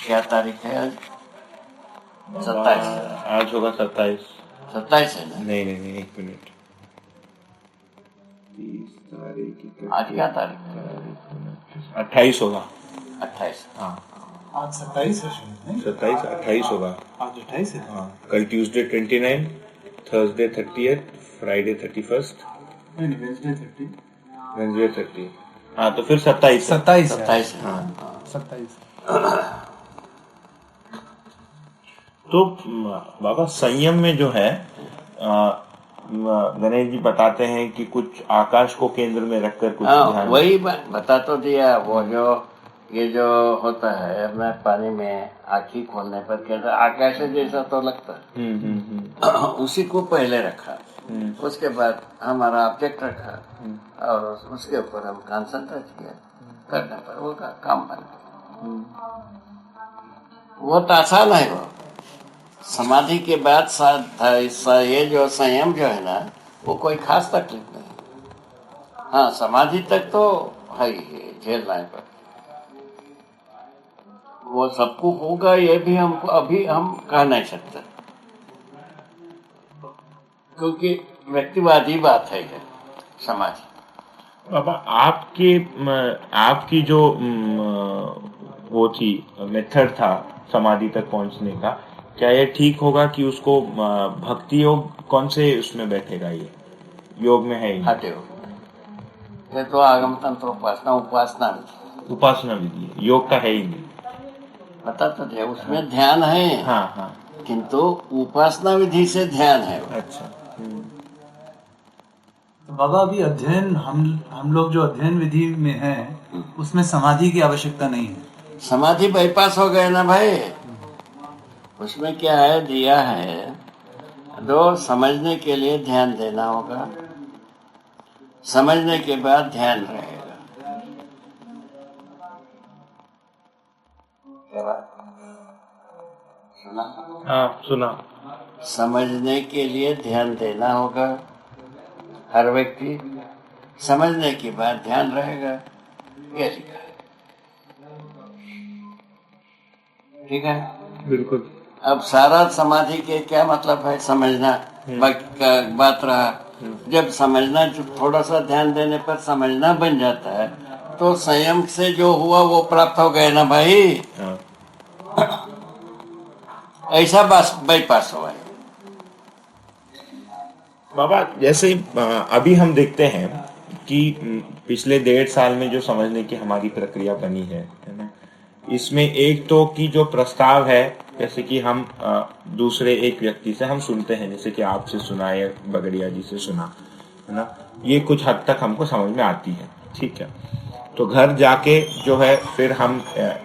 क्या तारीख है आज? 27। आज होगा 27। 27 है ना? नहीं, 1 मिनट। 30 तारीख आज क्या तारीख है? 28 होगा। 28। हाँ, आज 27 है शायद, 27 28 होगा। आज 28 है। हाँ, कल ट्यूसडे 29, थर्सडे 30, फ्राइडे 31, नहीं, वेडनेसडे 30। वेडनेसडे 30। हाँ, तो फिर 27 है। 27 है। हाँ। 27। तो बाबा संयम में जो है गणेश जी बताते हैं कि कुछ आकाश को केंद्र में रखकर कुछ ध्यान। वही बता तो दिया। वो जो ये जो होता है अपने पानी में आँखी खोलने पर कैसा आकाश जैसा तो लगता है। उसी को पहले रखा, उसके बाद हमारा ऑब्जेक्ट रखा और उसके ऊपर हम कंसंट्रेट किया। करने पर वो काम बन गया। वो तो आसान है। वो समाधि के बाद ये जो संयम जो है ना, वो कोई खास तकलीफ नहीं। हाँ, समाधि तक तो है ही झेलना है, पर वो सबको होगा ये भी हमको अभी हम कह नहीं सकते, क्योंकि व्यक्तिवादी बात है ये समाधि। बाबा आपकी जो वो थी मेथड था समाधि तक पहुंचने का, क्या ये ठीक होगा कि उसको भक्ति योग कौन से उसमें बैठेगा? ये योग में है ही हटे हो, ये तो आगम तंत्र उपासना विधि है, योग का है ही नहीं। पता तो है, उसमें ध्यान है। हाँ, किंतु उपासना विधि से ध्यान है। अच्छा। तो बाबा अभी अध्ययन हम लोग जो अध्ययन विधि में हैं, उसमें समाधि की आवश्यकता नहीं है। समाधि बाईपास हो गए ना भाई। उसमें क्या है, दिया है जो समझने के लिए ध्यान देना होगा, समझने के बाद ध्यान रहेगा। सुना। समझने के लिए ध्यान देना होगा, हर व्यक्ति समझने के बाद ध्यान रहेगा, ये लिखा है। ठीक है, बिल्कुल। अब सारा समाधि के क्या मतलब है? समझना बात रहा। जब समझना, थोड़ा सा ध्यान देने पर समझना बन जाता है, तो संयम से जो हुआ वो प्राप्त हो गए ना भाई। ऐसा बाईपास हुआ है बाबा। जैसे अभी हम देखते हैं कि पिछले 1.5 साल में जो समझने की हमारी प्रक्रिया बनी है ना, इसमें एक तो कि जो प्रस्ताव है, जैसे कि हम दूसरे एक व्यक्ति से हम सुनते हैं, जैसे कि आपसे सुना या बगड़िया जी से सुना, है ना, ये कुछ हद तक हमको समझ में आती है। ठीक है, तो घर जाके जो है फिर हम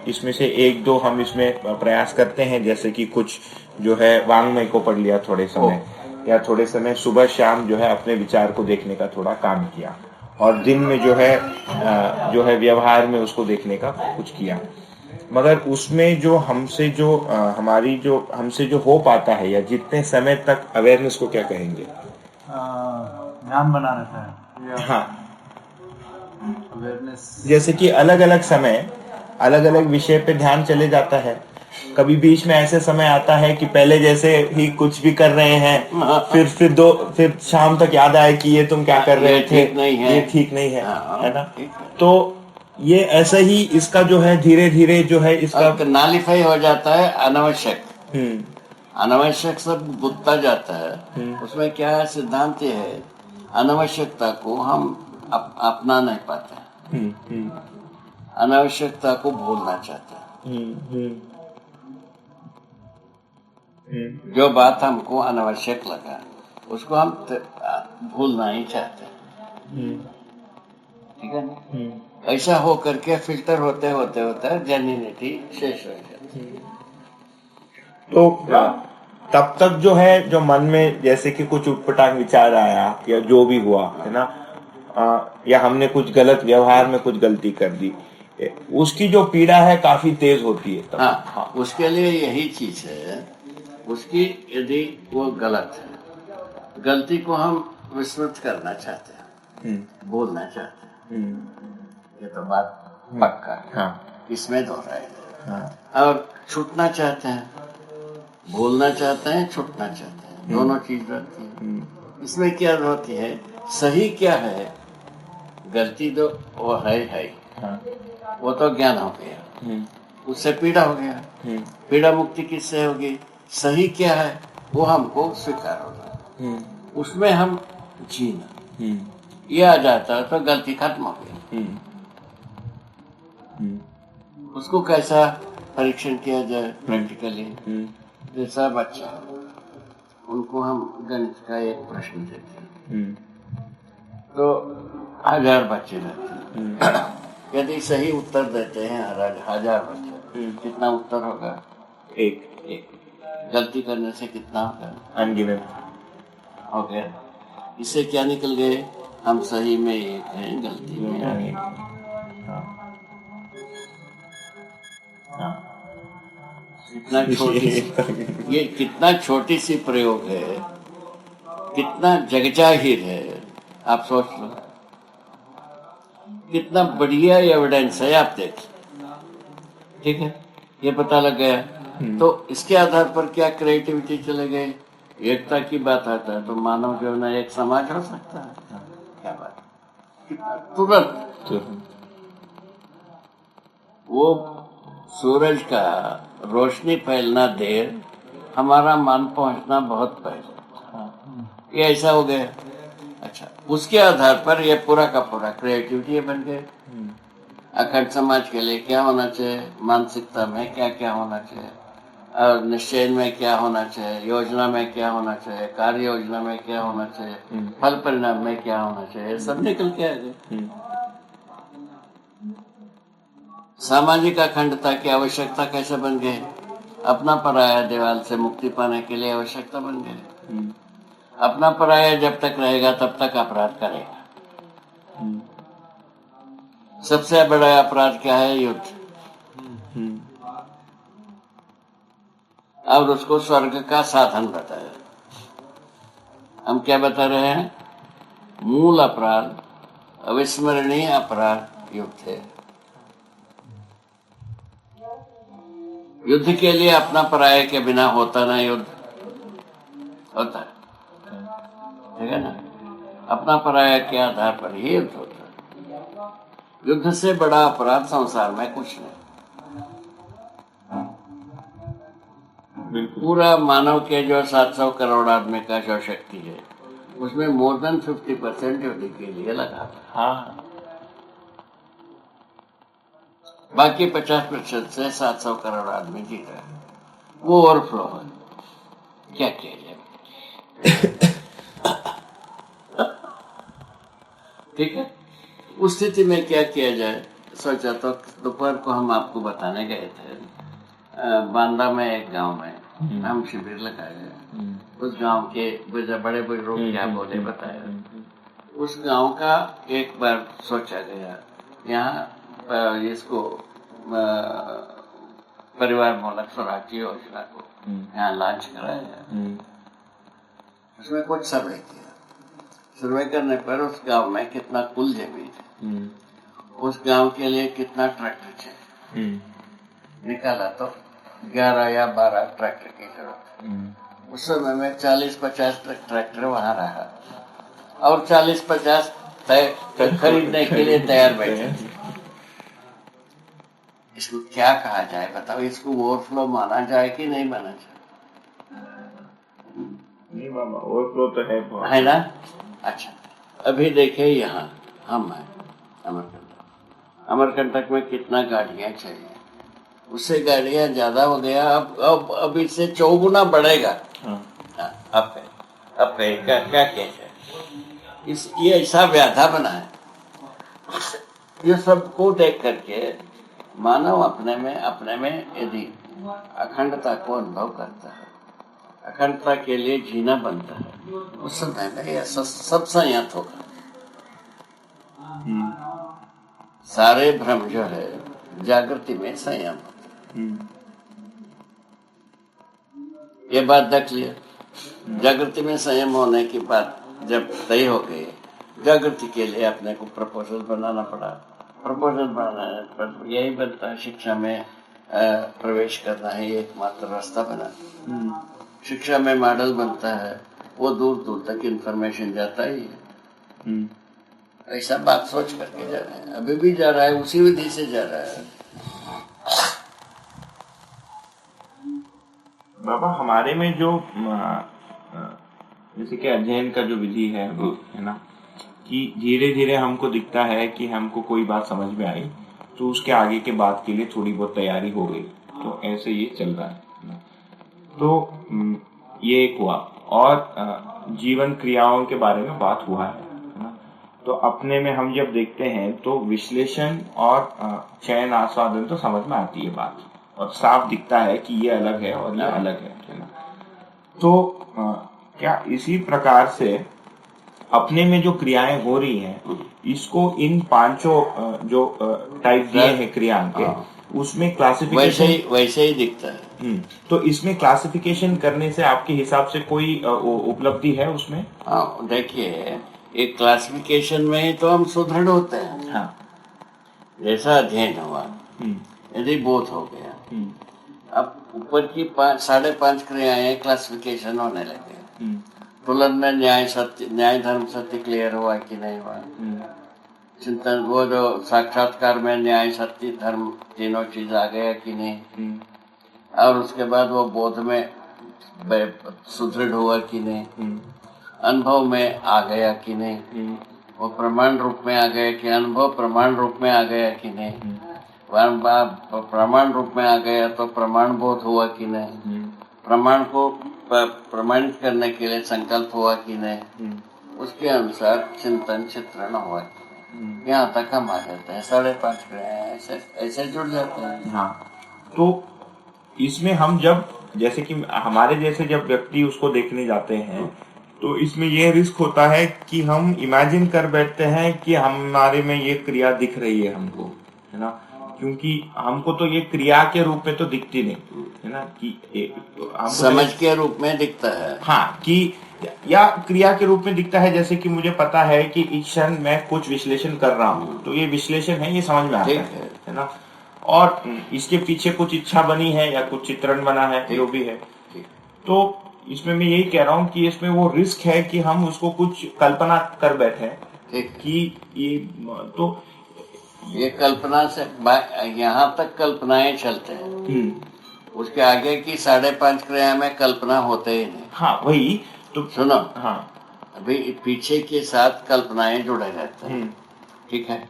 इसमें से 1-2 हम इसमें प्रयास करते हैं, जैसे कि कुछ जो है वांग्मय को पढ़ लिया थोड़े समय, या थोड़े समय सुबह शाम जो है अपने विचार को देखने का थोड़ा काम किया, और दिन में जो है व्यवहार में उसको देखने का कुछ किया। मगर उसमें जो हमसे जो हो पाता है, या जितने समय तक अवेयरनेस को क्या कहेंगे, ध्यान बना रहता है। हाँ, अवेयरनेस, जैसे कि अलग अलग समय अलग अलग विषय पे ध्यान चले जाता है। कभी बीच में ऐसे समय आता है कि पहले जैसे ही कुछ भी कर रहे हैं, फिर शाम तक याद आए कि ये तुम क्या कर रहे थे, ये ठीक नहीं है ना। तो ये ऐसा ही इसका जो है धीरे धीरे जो है इसका नालीफाई हो जाता है। अनावश्यक सब गुत्ता जाता है। उसमें क्या है, सिद्धांत ये है, अनावश्यकता को हम अपना नहीं पाते, अनावश्यकता को भूलना चाहते हैं। जो बात हमको अनावश्यक लगा उसको हम भूलना ही चाहते हैं। ठीक है ना? ऐसा हो करके फिल्टर होते होते जेन्युइनिटी शेष हो जाती है। तो तब तक जो है, जो मन में जैसे कि कुछ उटपटांग विचार आया या जो भी हुआ है ना, या हमने कुछ गलत व्यवहार में कुछ गलती कर दी, उसकी जो पीड़ा है काफी तेज होती है। हाँ, उसके लिए यही चीज है। उसकी यदि वो गलत है, गलती को हम विस्मृत करना चाहते हैं, भूलना चाहते हैं, ये तो बात पक्का है। हाँ, इसमें दोहराए हाँ। और छूटना चाहते हैं, भूलना चाहते हैं, छूटना चाहते हैं, दोनों चीज रहती है। इसमें क्या होती है, सही क्या है, गलती तो वो है ही, हाँ। वो तो ज्ञान हो गया, उससे पीड़ा हो गया। पीड़ा मुक्ति किससे होगी, सही क्या है वो हमको स्वीकार होगा, उसमें हम जीना, ये आ जाता है तो गलती खत्म हो गई। उसको कैसा परीक्षण किया जाए प्रैक्टिकली, जैसा बच्चा उनको हम गणित का एक प्रश्न देते हैं तो 1000 बच्चे रहते हैं, यदि सही उत्तर देते हैं 1000 बच्चे, कितना उत्तर होगा, एक। गलती करने से कितना होगा, अनगिनत हो गया। इससे क्या निकल गए, हम सही में एक हैं, गलती में अनेक। कितना छोटी सी, ये कितना छोटी सी प्रयोग है, कितना जगजाहिर है, आप सोच लो, कितना बढ़िया एविडेंस है, आप देखिए, ठीक है, ये पता लग गया। तो इसके आधार पर क्या क्रिएटिविटी चले गए, एकता की बात आता है तो मानव जीवन एक समाज हो सकता है, क्या बात, तुरंत वो सूरज का रोशनी फैलना देर, हमारा मन पहुंचना बहुत पहले, ये ऐसा हो गया। अच्छा, उसके आधार पर ये पूरा का पूरा क्रिएटिविटी बन गए। अखंड समाज के लिए क्या होना चाहिए, मानसिकता में क्या क्या होना चाहिए, और निश्चय में क्या होना चाहिए, योजना में क्या होना चाहिए, कार्य योजना में क्या होना चाहिए, फल परिणाम में क्या होना चाहिए, सब निकल के आ गए। सामाजिक अखंडता की आवश्यकता कैसे बन गई, अपना पराया दीवार से मुक्ति पाने के लिए आवश्यकता बन गई। अपना पराया जब तक रहेगा तब तक अपराध करेगा। सबसे बड़ा अपराध क्या है, युद्ध, और उसको स्वर्ग का साधन बताया। हम क्या बता रहे हैं, मूल अपराध, अविस्मरणीय अपराध युद्ध है। युद्ध के लिए अपना पराये के बिना होता ना, युद्ध होता है, ठीक है ना, अपना पराया के आधार पर ही युद्ध होता है। युद्ध से बड़ा अपराध संसार में कुछ नहीं। पूरा मानव के जो 700 करोड़ आदमी का जो शक्ति है, उसमें मोर देन 50% युद्ध के लिए लगा। हाँ, बाकी 50% से 700 करोड़ आदमी जी रहे हैं, वो ओवरफ्लो है। क्या किया जाए, ठीक है। उस स्थिति में क्या किया जाए, सोचा तो दोपहर को हम आपको बताने गए थे, बांदा में एक गांव में हम शिविर लगाए। उस गांव के बड़े बुजुर्ग क्या बोले बताया। उस गांव का एक बार सोचा गया, यहाँ इसको परिवार मूलक स्वराज्य योजना को यहाँ लॉन्च कराया। उसमें कुछ सर्वे किया, सर्वे करने पर उस गांव में कितना कुल जमीन है, उस गांव के लिए कितना ट्रैक्टर चाहिए, निकाला तो 11 या 12 ट्रैक्टर की जरूरत। उस समय में 40-50 ट्रैक्टर वहां रहा और 40-50 खरीदने के लिए तैयार बैठे। इसको क्या कहा जाए बताओ, इसको ओवरफ्लो माना जाए कि नहीं माना जाए? नहीं बाबा, ओवरफ्लो तो है ना। अच्छा, अभी देखिए यहाँ हम हैं अमरकंटक, अमरकंटक में कितना गाड़ियां चाहिए, उससे गाड़ियां ज्यादा हो गया, अब इससे 4 गुना बढ़ेगा। अब क्या क्या किया जाए, ये ऐसा व्याधा बना है। ये सबको देख करके मानव अपने में यदि अखंडता को अनुभव करता है, अखंडता के लिए जीना बनता है, उस समय में यह सब संयत होगा। सारे भ्रम जो है जागृति में संयम होता है। ये बात देख लिया, जागृति में संयम होने की बात जब तय हो गई, जागृति के लिए अपने को प्रपोजल बनाना पड़ा। प्रपोजल बनाने पर यही बनता है शिक्षा में, प्रवेश करना ही एकमात्र रास्ता बना। शिक्षा में मॉडल बनता है, वो दूर दूर तक इंफॉर्मेशन जाता ही है। ऐसा बात सोच करके जा रहे हैं, अभी भी जा रहा है, उसी विधि से जा रहा है। बाबा, हमारे में जो जैसे कि अध्ययन का जो विधि है वो है ना, कि धीरे धीरे हमको दिखता है कि हमको कोई बात समझ में आई तो उसके आगे के बात के लिए थोड़ी बहुत तैयारी हो गई, तो ऐसे ये चल रहा है। तो ये एक हुआ, और जीवन क्रियाओं के बारे में बात हुआ है ना। तो अपने में हम जब देखते हैं तो विश्लेषण और चयन आस्वादन तो समझ में आती है बात, और साफ दिखता है कि ये अलग है और ये अलग है ना। तो क्या इसी प्रकार से अपने में जो क्रियाएं हो रही हैं, इसको इन पांचों जो टाइप दिए हैं क्रिया के, उसमें क्लासिफिकेशन वैसे ही दिखता है। तो इसमें क्लासिफिकेशन करने से आपके हिसाब से कोई उपलब्धि है उसमें? हाँ, देखिए, एक क्लासिफिकेशन में ही तो हम सुदृढ़ होते हैं। हाँ। जैसा अध्ययन हुआ, यदि बोध हो गया, अब ऊपर की 5.5 क्रियाएं क्लासिफिकेशन होने लगे। तुलन में न्याय धर्म सत्य क्लियर हुआ कि नहीं हुआ, चिंतन वो जो साक्षात्कार में न्याय सत्य धर्म तीनों चीज आ गया कि नहीं, और उसके बाद वो बोध में सुदृढ़ हुआ कि नहीं, अनुभव में आ गया कि नहीं, वो प्रमाण रूप में आ गया कि अनुभव प्रमाण रूप में आ गया कि नहीं, प्रमाण रूप में आ गया तो प्रमाण बोध हुआ कि नहीं, प्रमाण को प्रमाणित करने के लिए संकल्प हुआ कि नहीं, उसके अनुसार चिंतन चित्रण हुआ कि नहीं। यहाँ तक हम आ जाते हैं, 5.5 क्रियाएं ऐसे जुड़ जाते हैं। हाँ, तो इसमें हम जब जैसे कि हमारे जैसे जब व्यक्ति उसको देखने जाते हैं, तो इसमें यह रिस्क होता है कि हम इमेजिन कर बैठते हैं कि हमारे में ये क्रिया दिख रही है हमको, है ना, क्योंकि हमको तो ये क्रिया के रूप में तो दिखती नहीं है ना, कि समझ के रूप में दिखता है। हाँ, कि या क्रिया के रूप में दिखता है। जैसे कि मुझे पता है कि इस क्षण मैं कुछ विश्लेषण कर रहा हूँ, तो ये विश्लेषण है, ये समझ में आता है ना, और इसके पीछे कुछ इच्छा बनी है या कुछ चित्रण बना है, जो भी है। तो इसमें मैं यही कह रहा हूँ कि इसमें वो रिस्क है कि हम उसको कुछ कल्पना कर बैठे कि ये, तो ये कल्पना से यहाँ तक कल्पनाएं चलते हैं, उसके आगे की 5.5 क्रिया में कल्पना होते ही नहीं। हाँ, वही तो सुनो। हाँ, अभी पीछे के साथ कल्पनाएं जुड़े रहते हैं, ठीक है,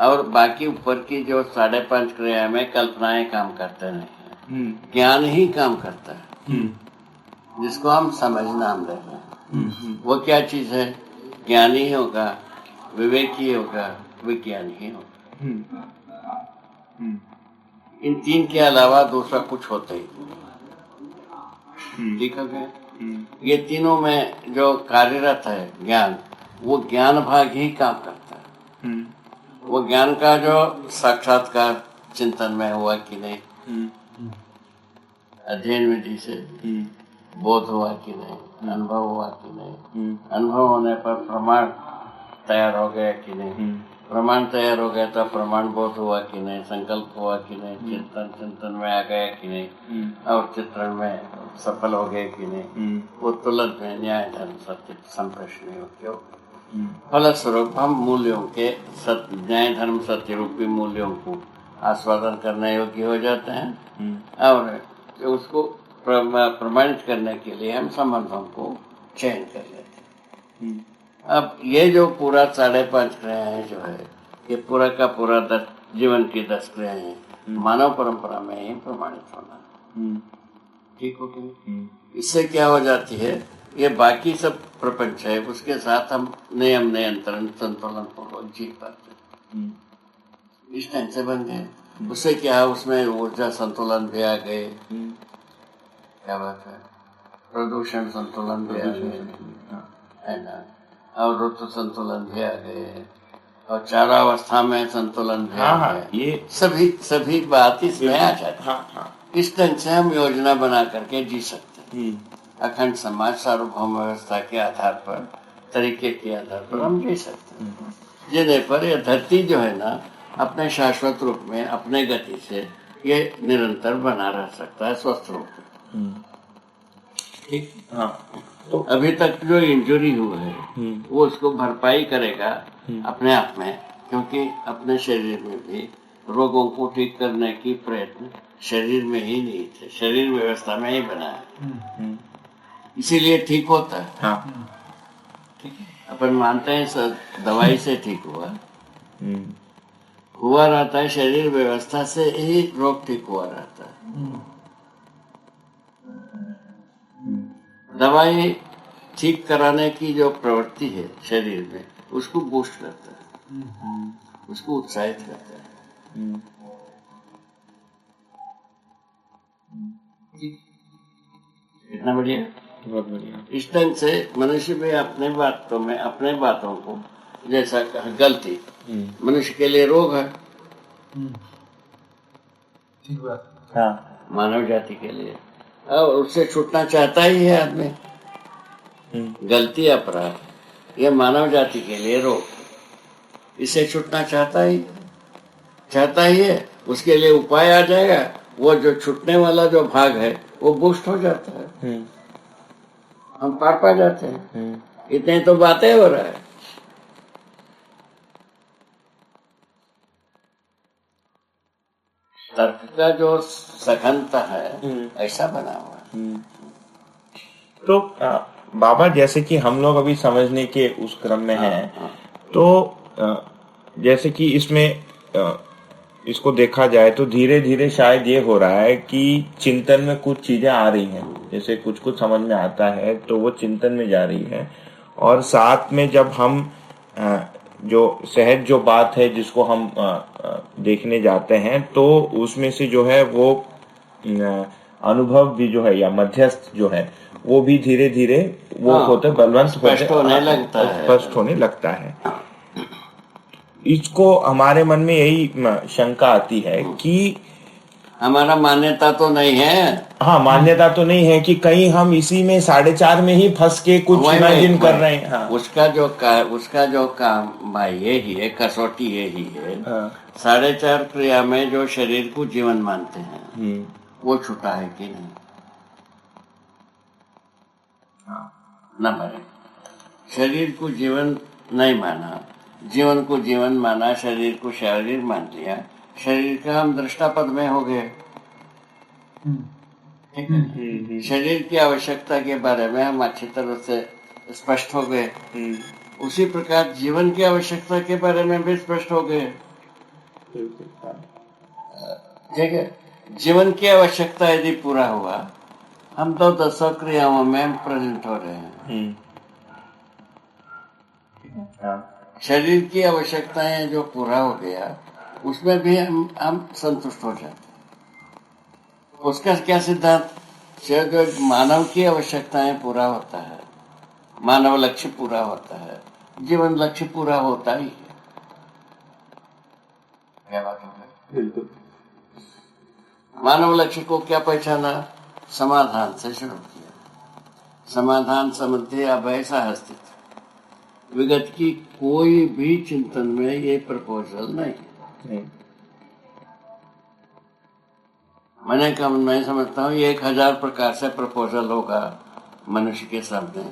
और बाकी ऊपर की जो 5.5 क्रिया में कल्पनाएं काम करते नहीं है, ज्ञान ही काम करता है, जिसको हम समझ नाम दे रहे हैं। वो क्या चीज है? ज्ञान ही होगा, विवेक ही होगा, विज्ञान ही होगा। इन 3 के अलावा दूसरा कुछ होता ही नहीं। ठीक है, ये तीनों में जो कार्यरत है ज्ञान, वो ज्ञान भाग ही काम करता है। वो ज्ञान का जो साक्षात्कार चिंतन में हुआ कि नहीं, अध्ययन विधि से बोध हुआ कि नहीं, अनुभव हुआ कि नहीं, अनुभव होने पर प्रमाण तैयार हो गया कि नहीं, प्रमाण तैयार हो गया तो प्रमाण बोध हुआ कि नहीं, संकल्प हुआ कि नहीं, चिंतन में आ गया कि नहीं, और चित्रण में सफल हो गए कि नहीं, वो तुलन में न्याय धर्म सत्य संप्रेषण योग्य हो गए। फलस्वरूप हम मूल्यों के न्याय धर्म सत्य रूपी मूल्यों को आस्वादन करने योग्य हो जाते हैं, और उसको प्रमाणित करने के लिए हम संबंधों को चयन कर लेते हैं। अब ये जो पूरा 5.5 क्रियाएं जो है, ये पूरा का पूरा जीवन की 10 क्रियाएं मानव परंपरा में ही प्रमाणित होना। ठीक हो गया? इससे क्या हो जाती है, ये बाकी सब प्रपंच है, उसके साथ हम नियम नियंत्रण संतुलन पूर्वक जी पाते। इस ढंग से बन गए। उससे क्या है, उसमें ऊर्जा संतुलन भी आ गए, क्या बात है, प्रदूषण संतुलन भी आ गए, है ना, और ऋतु संतुलन भी आ गए, और चारावस्था में संतुलन भी आ गए। ये सभी बात इसमें आ जाती है। इस ढंग से हम योजना बना करके जी सकते हैं। अखंड समाज सार्वभौम व्यवस्था के आधार पर, तरीके के आधार पर हम जी सकते हैं, जिन्हें पर यह धरती जो है ना, अपने शाश्वत रूप में अपने गति से ये निरंतर बना रह सकता है स्वस्थ रूप में। ठीक। हाँ। तो अभी तक जो इंजरी हुआ है वो उसको भरपाई करेगा अपने आप में, क्योंकि अपने शरीर में भी रोगों को ठीक करने की प्रयत्न शरीर में ही नहीं थे, शरीर व्यवस्था में ही बना है, इसीलिए ठीक होता है। हाँ। ठीक है, अपन मानते हैं सर दवाई से ठीक हुआ रहता है, शरीर व्यवस्था से ही रोग ठीक हुआ रहता है। दवाई ठीक कराने की जो प्रवृत्ति है शरीर में, उसको बूस्ट करता है, उसको उत्साहित करता है। कितना बढ़िया, बहुत बढ़िया। इस ढंग से मनुष्य भी अपने बातों को, जैसा कहा गलती मनुष्य के लिए रोग है, ठीक बात। हाँ। मानव जाति के लिए, और उससे छूटना चाहता ही है आदमी। गलती अपराध ये मानव जाति के लिए रोग, इससे छूटना चाहता ही है। उसके लिए उपाय आ जाएगा, वो जो छूटने वाला जो भाग है वो बूस्ट हो जाता है, हम पार पा जाते हैं। इतने तो बातें हो रहा है। तर्क का जो सघनता है ऐसा बना हुआ है। तो बाबा, जैसे कि हम लोग अभी समझने के उस क्रम में हैं, तो जैसे कि इसमें इसको देखा जाए तो धीरे धीरे शायद ये हो रहा है कि चिंतन में कुछ चीजें आ रही हैं, जैसे कुछ कुछ समझ में आता है तो वो चिंतन में जा रही है, और साथ में जब हम जो सहज जो बात है जिसको हम देखने जाते हैं, तो उसमें से जो है वो अनुभव भी जो है या मध्यस्थ जो है वो भी धीरे धीरे वो होते बलवंत स्पष्ट होने लगता है, स्पष्ट होने लगता है। इसको हमारे मन में यही शंका आती है कि हमारा मान्यता तो नहीं है। हाँ, मान्यता तो नहीं है कि कहीं हम इसी में 4.5 में ही फंस के कुछ इमेजिन कर रहे हैं। हाँ। उसका जो काम भाई यही है, कसौटी यही है। हाँ। 4.5 क्रिया में जो शरीर को जीवन मानते हैं वो छूटा है कि नहीं। नंबर 1, शरीर को जीवन नहीं माना, जीवन को जीवन माना, शरीर को शरीर मान लिया, शरीर का हम दृष्टापद में हो गए। शरीर की आवश्यकता के बारे में हम अच्छी तरह से स्पष्ट हो गए। उसी प्रकार जीवन की आवश्यकता के बारे में भी स्पष्ट हो गए। ठीक है, जीवन की आवश्यकता यदि पूरा हुआ, हम तो 10 क्रियाओं में प्रेजेंट हो रहे हैं। शरीर की आवश्यकताएं जो पूरा हो गया, उसमें भी हम संतुष्ट हो जाते। उसका क्या सिद्धांत, जो मानव की आवश्यकताएं पूरा होता है, मानव लक्ष्य पूरा होता है, जीवन लक्ष्य पूरा होता ही है। क्या बात है? बिल्कुल। मानव लक्ष्य को क्या पहचाना? समाधान से शुरू किया। समाधान, समृद्धि, अभय, सहस्तित्व। विगत की कोई भी चिंतन में ये प्रपोजल नहीं। मैं समझता हूँ 1000 प्रकार से प्रपोजल होगा मनुष्य के सामने,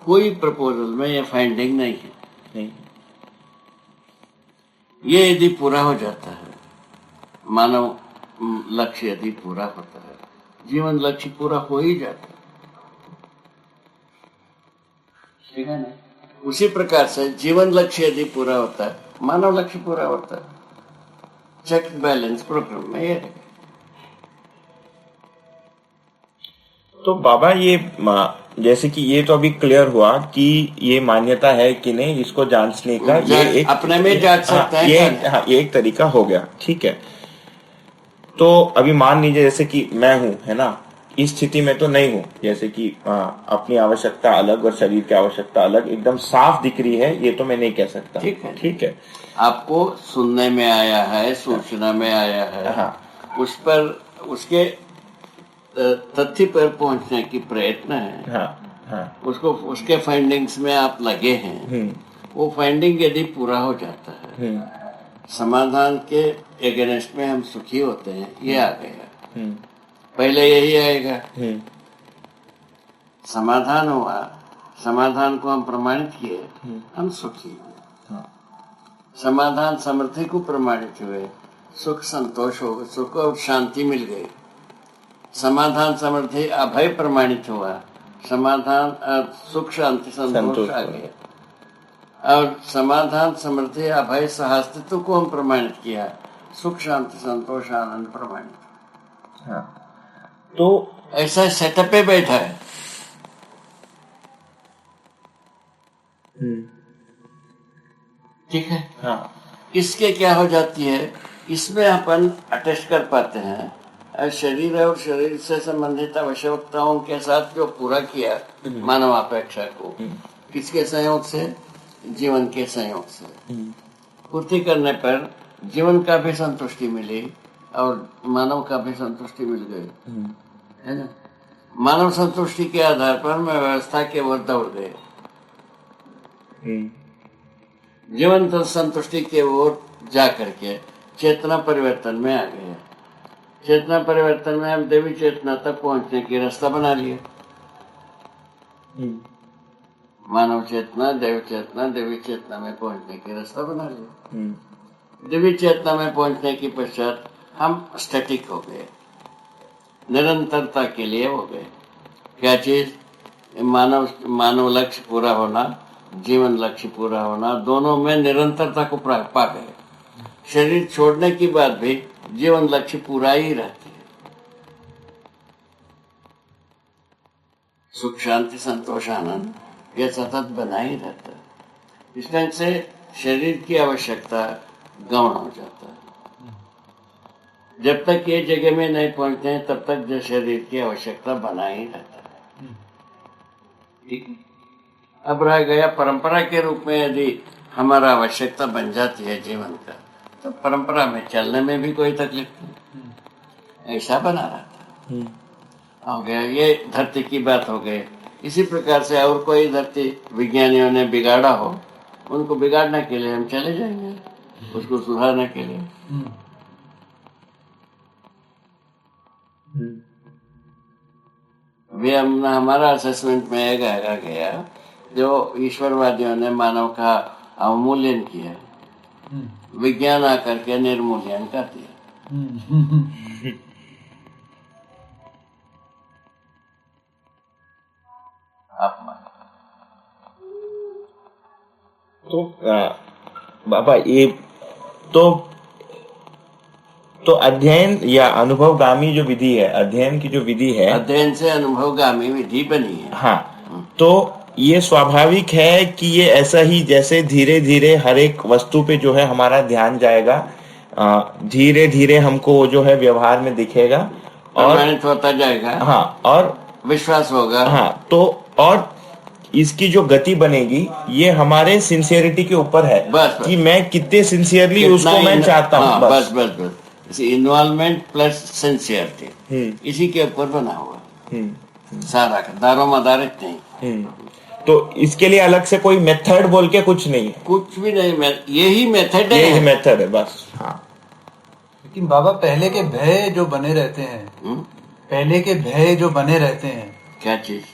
कोई प्रपोजल में ये फाइंडिंग नहीं है। ये यदि पूरा हो जाता है, मानव लक्ष्य यदि पूरा होता है, जीवन लक्ष्य पूरा हो ही जाता है। ठीक है ना? उसी प्रकार से जीवन लक्ष्य यदि पूरा होता है, मानव लक्ष्य पूरा होता है। चेक बैलेंस प्रोग्राम में ये। तो बाबा, ये जैसे कि ये तो अभी क्लियर हुआ कि ये मान्यता है कि नहीं, इसको जांचने का ये एक अपने में जांच सकता है। ये एक तरीका हो गया। ठीक है, तो अभी मान लीजिए जैसे कि मैं हूँ, है ना, इस स्थिति में तो नहीं हूँ, जैसे कि अपनी आवश्यकता अलग और शरीर की आवश्यकता अलग एकदम साफ दिख रही है, ये तो मैं नहीं कह सकता। ठीक है, आपको सुनने में आया है, सूचना में आया है। हाँ। उस पर उसके तथ्य पर पहुंचने की प्रयत्न है। हाँ। उसको उसके फाइंडिंग्स में आप लगे हैं। वो फाइंडिंग यदि पूरा हो जाता है, समाधान के एगेंस्ट में हम सुखी होते हैं, ये आ गया। पहले यही आएगा। समाधान हुआ, समाधान को हम प्रमाणित किए, हम सुखी हुए। समाधान समृद्धि को प्रमाणित हुए, सुख संतोष हो, सुख और शांति मिल गई। समाधान समृद्धि अभय प्रमाणित हुआ, समाधान सुख शांति संतोष आ गया। और समाधान समृद्धि अभय सहअस्तित्व को हम प्रमाणित किया, सुख शांति संतोष आनंद प्रमाणित। हाँ, तो ऐसा सेटअप पे बैठा है। ठीक है। हाँ, इसके क्या हो जाती है, इसमें अपन अटैच कर पाते हैं और शरीर और शरीर से संबंधित आवश्यकताओं के साथ जो पूरा किया मानव अपेक्षा को, किसके सहयोग से, जीवन के सहयोग से पूर्ति करने पर जीवन का भी संतुष्टि मिली और मानव का भी संतुष्टि मिल गई, है ना। मानव संतुष्टि के आधार पर मैं व्यवस्था के ओर दौड़ गए, जीवन संतुष्टि के ओर जा करके चेतना परिवर्तन में आ गए। चेतना परिवर्तन में हम देवी चेतना तक पहुंचने की रास्ता बना लिए। मानव चेतना, देवी चेतना में पहुंचने की रास्ता बना लिया। देवी चेतना में पहुंचने के पश्चात हम स्टैटिक हो गए, निरंतरता के लिए हो गए। क्या चीज, मानव लक्ष्य पूरा होना, जीवन लक्ष्य पूरा होना, दोनों में निरंतरता को पा गए। शरीर छोड़ने के बाद भी जीवन लक्ष्य पूरा ही रहती है। सुख शांति संतोष आनंद ये सतत बना ही रहता है। इस ढंग से शरीर की आवश्यकता गौण हो जाता है। जब तक ये जगह में नहीं पहुंचते हैं तब तक जो शरीर की आवश्यकता बना ही रहता है। ठीक है। अब रह गया परंपरा के रूप में, यदि हमारा आवश्यकता बन जाती है जीवन का, तो परंपरा में चलने में भी कोई तकलीफ नहीं, ऐसा बना रहता है। हो गया, ये धरती की बात हो गई। इसी प्रकार से और कोई धरती विज्ञानियों ने बिगाड़ा हो, उनको बिगाड़ने के लिए हम चले जाएंगे, उसको सुधारने के लिए। भी हमारा असेसमेंट में गया जो ईश्वरवादियों ने मानव का अवमूल्यन किया, विज्ञान आकर के निर्मूल्यन कर दिया। तो बाबा ये तो अध्ययन या अनुभवगामी जो विधि है, अध्ययन की जो विधि है, अध्ययन से अनुभवगामी विधि बनी है। हाँ, तो ये स्वाभाविक है कि ये ऐसा ही जैसे धीरे धीरे हर एक वस्तु पे जो है हमारा ध्यान जाएगा, धीरे धीरे हमको जो है व्यवहार में दिखेगा और प्रमाणित होता जाएगा। हाँ, और विश्वास होगा। हाँ, तो और इसकी जो गति बनेगी ये हमारे सिंसियरिटी के ऊपर है। बस, कि मैं कितने सिंसियरली उसको मैं चाहता हूँ। हाँ, बस इन्वॉल्वमेंट प्लस सिंसियरिटी, इसी के ऊपर बना हुआ सारा दारो मदारित नहीं। तो इसके लिए अलग से कोई मेथड बोल के कुछ नहीं है, कुछ भी नहीं, यही मेथड है, यही मेथड है बस। हाँ, लेकिन बाबा पहले के भय जो बने रहते हैं, पहले के भय जो बने रहते हैं, क्या चीज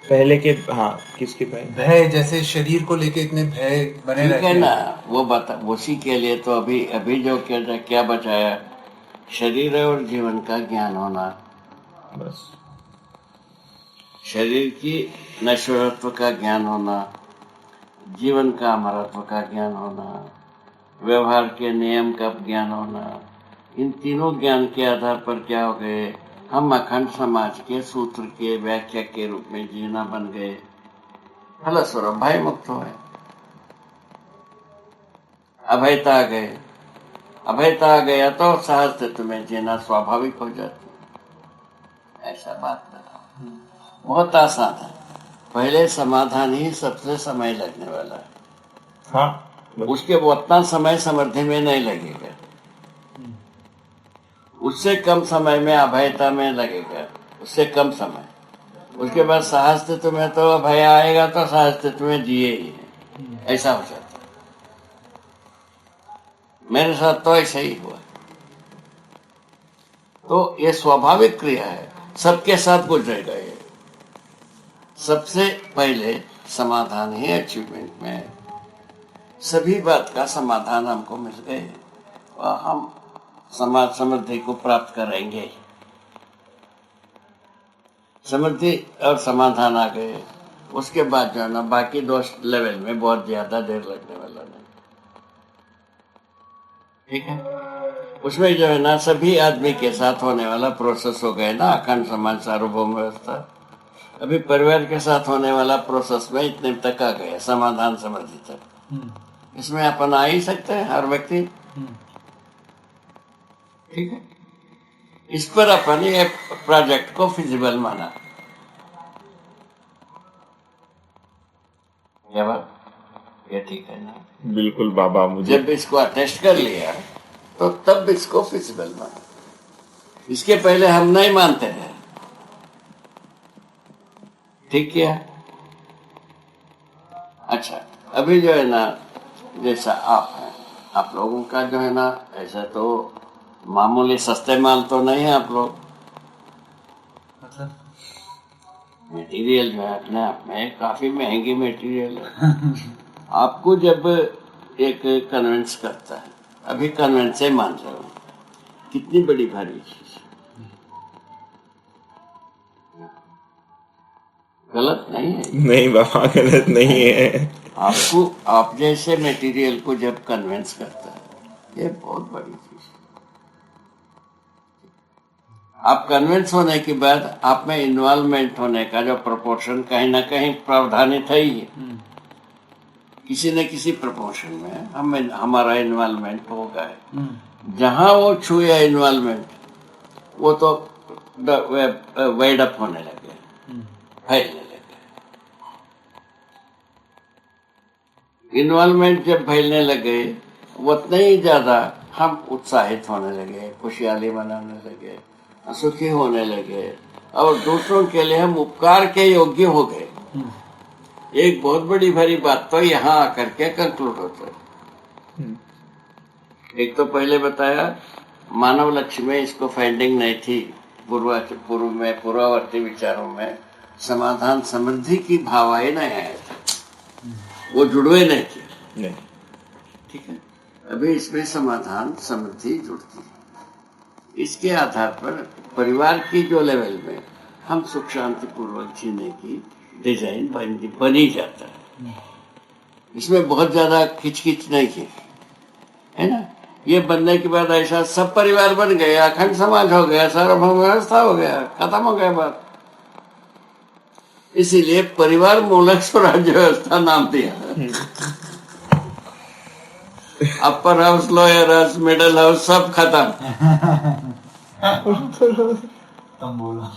पहले के, हाँ, किसके भय, जैसे शरीर को लेके इतने भय बने रहते हैं ना, वो बता, उसी के लिए तो अभी जो क्या बचाया, शरीर और जीवन का ज्ञान होना, बस शरीर की नश्वरत्व का ज्ञान होना, जीवन का अमरत्व का ज्ञान होना, व्यवहार के नियम का ज्ञान होना, इन तीनों ज्ञान के आधार पर क्या हो गए, हम अखंड समाज के सूत्र के व्याख्या के रूप में जीना बन गए। फलस्वरूप भय मुक्त हुए, अभयता आ गए। अभयता आ गया तो सहअस्तित्व में जीना स्वाभाविक हो जाता। ऐसा बात है, बहुत आसान है। पहले समाधान ही सबसे समय लगने वाला है। हाँ, उसके उतना समय समृद्धि में नहीं लगेगा, उससे कम समय में अभयता में लगेगा, उससे कम समय। उसके बाद सहअस्तित्व में तो अभय आएगा तो सहअस्तित्व में जिए ही है, ऐसा हो जाता है। मेरे साथ तो ऐसा ही हुआ। तो ये स्वाभाविक क्रिया है, सबके साथ गुजरेगा ये। सबसे पहले समाधान ही अचीवमेंट में है। सभी बात का समाधान हमको मिल गए और हम समाज समृद्धि को प्राप्त करेंगे। समृद्धि और समाधान आ गए, उसके बाद जो है ना बाकी दो लेवल में बहुत ज्यादा देर लगने वाला नहीं। ठीक है, उसमें जो है ना सभी आदमी के साथ होने वाला प्रोसेस हो गया ना, अखंड समाज सार्वभौम व्यवस्था। अभी परिवार के साथ होने वाला प्रोसेस में इतने तक आ गए, समाधान समृद्धि तक। इसमें अपन आ ही सकते हैं हर व्यक्ति। ठीक है, इस पर अपन ये प्रोजेक्ट को फिजिबल माना। क्या बात, ये ठीक है ना? बिल्कुल बाबा, मुझे जब इसको अटेस्ट कर लिया तो तब इसको फिजिबल माना। इसके पहले हम नहीं मानते हैं। ठीक किया। अच्छा, अभी जो है ना जैसा आप हैं, आप लोगों का जो है ना ऐसा तो मामूली सस्ते माल तो नहीं है आप लोग। मतलब मटेरियल जो है अपने आप में काफी महंगी मटेरियल है। आपको जब एक कन्विंस करता है, अभी कन्विंस से मान रहे हो, कितनी बड़ी भारी चीज, गलत नहीं है। नहीं बाबा, गलत नहीं है। आपको आप जैसे मटेरियल को जब कन्विंस करता है, ये बहुत बड़ी चीज है। आप कन्विंस होने के बाद आप में इन्वॉल्वमेंट होने का जो प्रोपोर्शन कहीं ना कहीं प्रावधानित है ही है। किसी न किसी प्रपोर्शन में हमारा इन्वॉल्वमेंट होगा। जहां वो छुए इन्वॉल्वमेंट, वो तो वाइड अप होने लगे, फैलने लगे। इन्वॉल्वमेंट जब फैलने लगे, उतना ही ज्यादा हम उत्साहित होने लगे, खुशहाली मनाने लगे, सुखी होने लगे, और दूसरों के लिए हम उपकार के योग्य हो गए। एक बहुत बड़ी भारी बात तो यहाँ आकर के कंक्लूड होता है। एक तो पहले बताया मानव लक्ष्य में इसको फाइंडिंग नहीं थी, पूर्ववर्ती विचारों में समाधान समृद्धि की भावनाएं नहीं आया था, वो जुड़वे नहीं थे। ठीक है, अभी इसमें समाधान समृद्धि जुड़ती है। इसके आधार पर परिवार की जो लेवल में हम सुख शांति पूर्वक जीने की डिजाइन बनी जाता है। इसमें बहुत ज्यादा खिचखिच नहीं है ना। ये बनने के बाद ऐसा सब परिवार बन गए, अखंड समाज हो गया, सार्वभौम व्यवस्था हो गया, खत्म हो गया बात। इसीलिए परिवार मूलक स्वराज्य व्यवस्था नाम दिया। Upper house, lower house, middle house सब खत्म। तुम बोलो।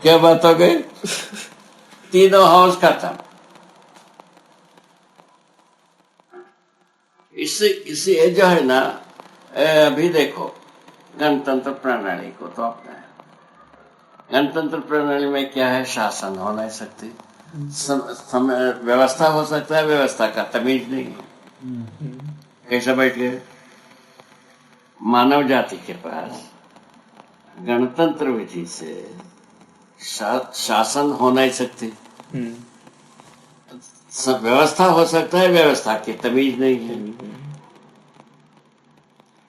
क्या बात हो गई? तीनों हाउस खत्म। इससे जो है ना, अभी देखो गणतंत्र प्रणाली को तो अपना है। गणतंत्र प्रणाली में क्या है? शासन हो नहीं सकती, व्यवस्था हो सकता है, व्यवस्था का तमीज नहीं है। कैसा बैठ गए? मानव जाति के पास गणतंत्र विधि से शासन हो नहीं सकती, सब व्यवस्था हो सकता है, व्यवस्था की तमीज नहीं है।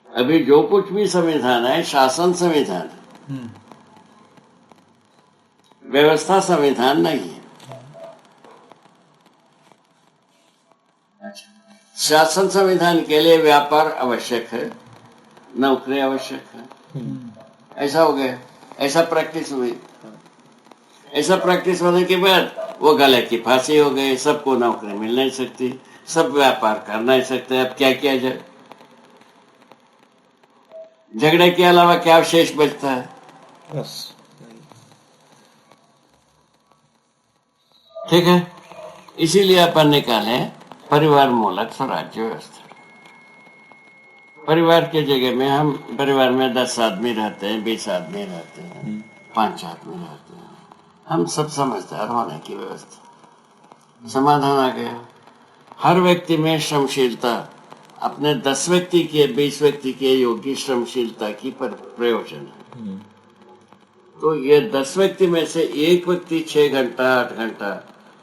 अभी जो कुछ भी संविधान है, शासन संविधान है, व्यवस्था संविधान नहीं है। शासन संविधान के लिए व्यापार आवश्यक है, नौकरी आवश्यक है। ऐसा हो गया, ऐसा प्रैक्टिस हुई। ऐसा प्रैक्टिस होने के बाद वो गले की फांसी हो गई, सबको नौकरी मिल नहीं सकती, सब व्यापार कर नहीं सकते। अब क्या किया जाए? झगड़े के अलावा क्या शेष बचता है? बस। ठीक है, इसीलिए अपन निकाले परिवार मूलक स्वराज्य व्यवस्था। परिवार के जगह में हम परिवार में 10 आदमी रहते हैं, 20 आदमी रहते हैं, 5 आदमी रहते हैं, हम सब समझदार होने की व्यवस्था। समाधान आ गया। हर व्यक्ति में श्रमशीलता, अपने 10 व्यक्ति के 20 व्यक्ति के योगी श्रमशीलता की प्रयोजन है। तो ये 10 व्यक्ति में से एक व्यक्ति 6 घंटा 8 घंटा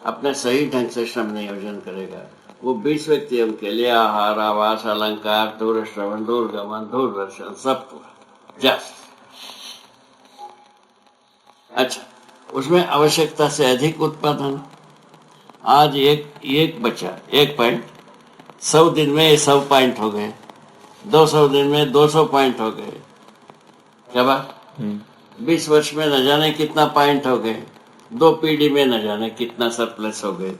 अपने सही ढंग से श्रम नियोजन करेगा, वो 20 व्यक्तियों के लिए आहार, आवास, अलंकार, दूर श्रवण, दूरगमन, दूरदर्शन सब पूरा जस्ट। अच्छा, उसमें आवश्यकता से अधिक उत्पादन। आज एक बचा 1 पॉइंट, 100 दिन में 100 पॉइंट हो गए, 200 दिन में 200 पॉइंट हो गए। क्या बात? 20 वर्ष में न जाने कितना पॉइंट हो गए, 2 पीढ़ी में न जाने कितना सरप्लस हो गए।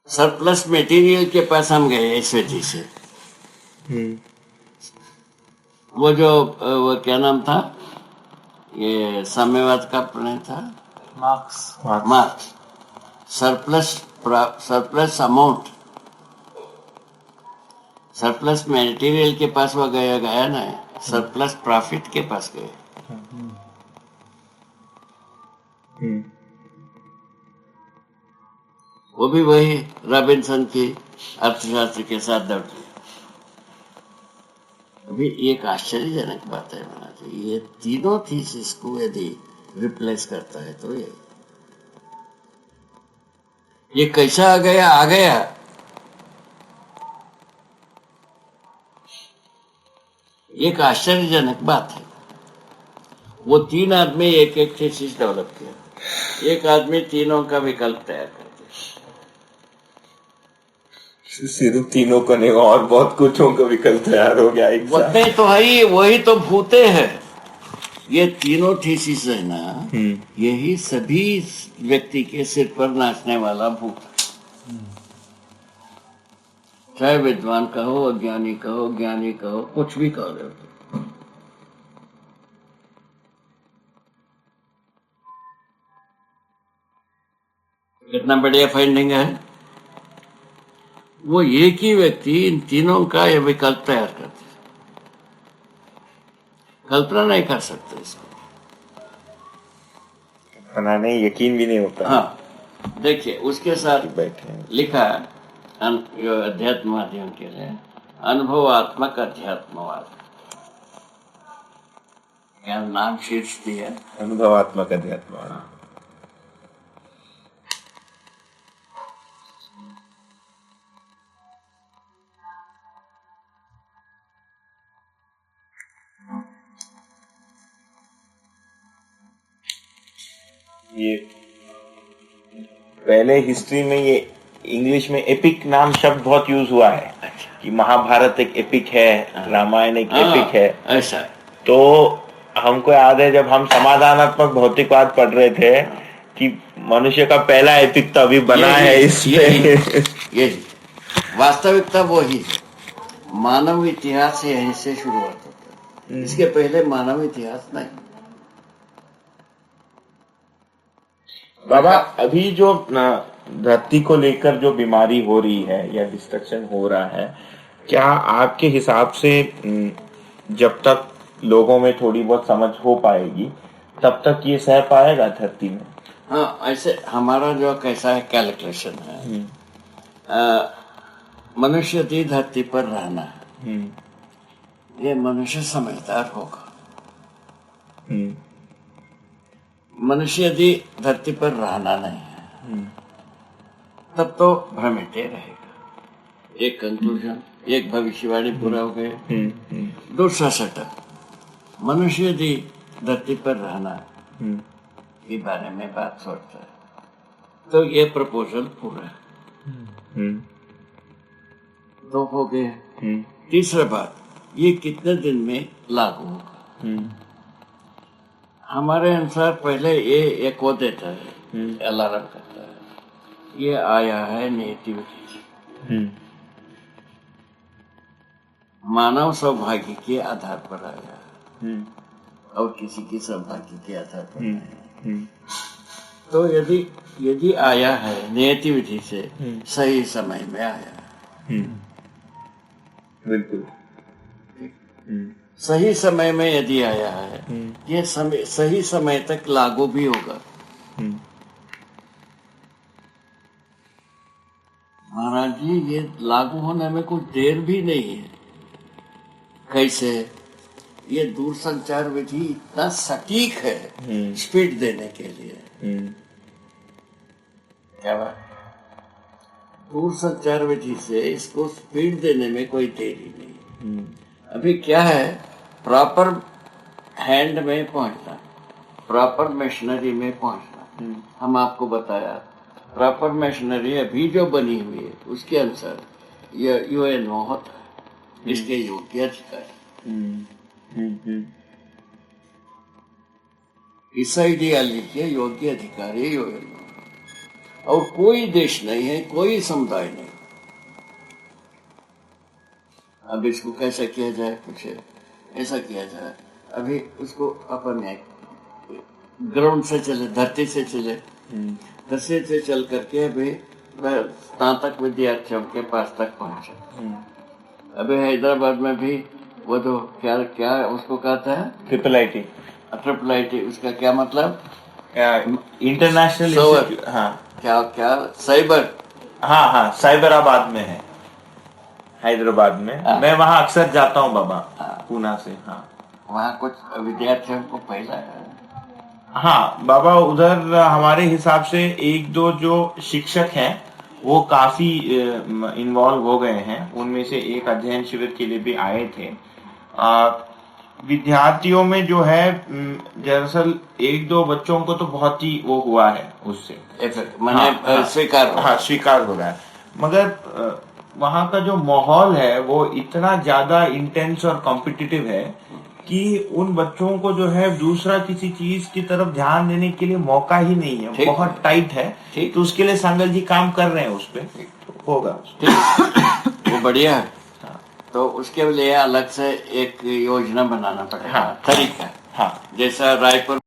सरप्लस मटेरियल के पास हम गए इस वजह से। वो क्या नाम था, ये साम्यवाद का प्रणय था, marks. Surplus amount, surplus material के पास वो गया ना, सरप्लस प्रॉफिट के पास गए। वो भी वही रॉबिन्सन की अर्थशास्त्र के साथ दौड़। अभी एक आश्चर्यजनक बात है महाराज, ये तीनों थीसिस को यदि रिप्लेस करता है तो ये कैसा आ गया। एक आश्चर्यजनक बात है, वो 3 आदमी एक थीसिस डेवलप किया, एक आदमी तीनों का विकल्प तैयार करते। सिर्फ तीनों को नहीं, और बहुत कुछों का विकल्प तैयार हो गया एक साथ। नहीं तो है, वही तो भूते हैं। ये तीनों थीसिस है ना, यही सभी व्यक्ति के सिर पर नाचने वाला भूत। चाहे विद्वान कहो, अज्ञानी कहो, ज्ञानी कहो, कुछ भी कहो। कितना बढ़िया फाइंडिंग है। वो एक ही व्यक्ति इन तीनों का ये विकल्प तैयार करते, कल्पना नहीं कर सकते इसको, बनाने यकीन भी नहीं होता। हाँ, देखिए उसके साथ बैठे लिखा अध्यात्म माध्यम के लिए अनुभवात्मक अध्यात्मवाद, क्या नाम शीर्ष दिया, अनुभवात्मक अध्यात्मवाद। ये पहले हिस्ट्री में ये इंग्लिश में एपिक नाम शब्द बहुत यूज हुआ है। अच्छा। कि महाभारत एक एपिक है, रामायण एक एपिक है। ऐसा तो हमको याद है जब हम समाधानात्मक भौतिकवाद पढ़ रहे थे कि मनुष्य का पहला एपिक तो अभी बना है ये वास्तविकता वो ही है। मानव इतिहास यहीं से शुरुआत होता है, इसके पहले मानव इतिहास नहीं। बाबा, अभी जो धरती को लेकर जो बीमारी हो रही है या डिस्ट्रक्शन हो रहा है, क्या आपके हिसाब से जब तक लोगों में थोड़ी बहुत समझ हो पाएगी तब तक ये सह पाएगा धरती में? हाँ, ऐसे हमारा जो कैसा है कैलकुलेशन है, मनुष्य यदि धरती पर रहना है, ये मनुष्य समझदार होगा। मनुष्य यदि धरती पर रहना नहीं है तब तो भ्रमित रहेगा। एक कंक्लूजन, एक भविष्यवाणी पूरा हो गए। दूसरा सेटअप, मनुष्य यदि धरती पर रहना के बारे में बात सोचता है तो ये प्रपोजल पूरा है। तो हो गए। तीसरा बात, ये कितने दिन में लागू होगा? हमारे अनुसार पहले ये एक को देता है, अलार्म करता है, ये आया है नेटिविटी, मानव सौभाग्य के आधार पर आया है और किसी की सौभाग्य के आधार पर आया। तो यदि आया है नेटिविटी से, सही समय में आया है। बिल्कुल। सही समय में यदि आया है, ये समय सही समय तक लागू भी होगा। महाराज जी, ये लागू होने में कुछ देर भी नहीं है। कैसे? ये दूरसंचार विधि इतना सटीक है स्पीड देने के लिए। क्या बात? दूरसंचार विधि से इसको स्पीड देने में कोई देरी नहीं। अभी क्या है, प्रॉपर हैंड में पहुंचना, प्रॉपर मशीनरी में पहुंचना। हम आपको बताया प्रॉपर मशीनरी अभी जो बनी हुई है उसके अनुसार ये यूएनओ होता है, इसके योग्य अधिकारी। इस आइडियालजी के योग्य अधिकारी यूएनओ, और कोई देश नहीं है, कोई समुदाय नहीं। अब इसको कैसे किया जाए, कुछ ऐसा किया जाए। अभी उसको अपन ग्राउंड से चले, धरती से चले, धरती से चल करके अभी स्नातक विद्यार्थियों के पास तक पहुंचे। अभी हैदराबाद में भी वो तो क्या उसको कहता है, ट्रिपल आईटी। उसका क्या मतलब? इंटरनेशनल। हाँ, क्या साइबर? हाँ, साइबराबाद में है, हैदराबाद में। मैं वहाँ अक्सर जाता हूँ बाबा, पूना से। हाँ, वहाँ कुछ विद्यार्थियों को पहला है। हाँ बाबा, उधर हमारे हिसाब से एक दो जो शिक्षक हैं वो काफी इन्वॉल्व हो गए हैं। उनमें से एक अध्ययन शिविर के लिए भी आए थे। विद्यार्थियों में जो है दरअसल एक दो बच्चों को तो बहुत ही वो हुआ है उससे, स्वीकार हो रहा है। मगर वहाँ का जो माहौल है वो इतना ज्यादा इंटेंस और कॉम्पिटिटिव है कि उन बच्चों को जो है दूसरा किसी चीज की तरफ ध्यान देने के लिए मौका ही नहीं है, बहुत टाइट है। तो उसके लिए सांगल जी काम कर रहे हैं, उस पे होगा। वो बढ़िया है। तो उसके लिए अलग से एक योजना बनाना पड़ेगा, तरीका। जैसा रायपुर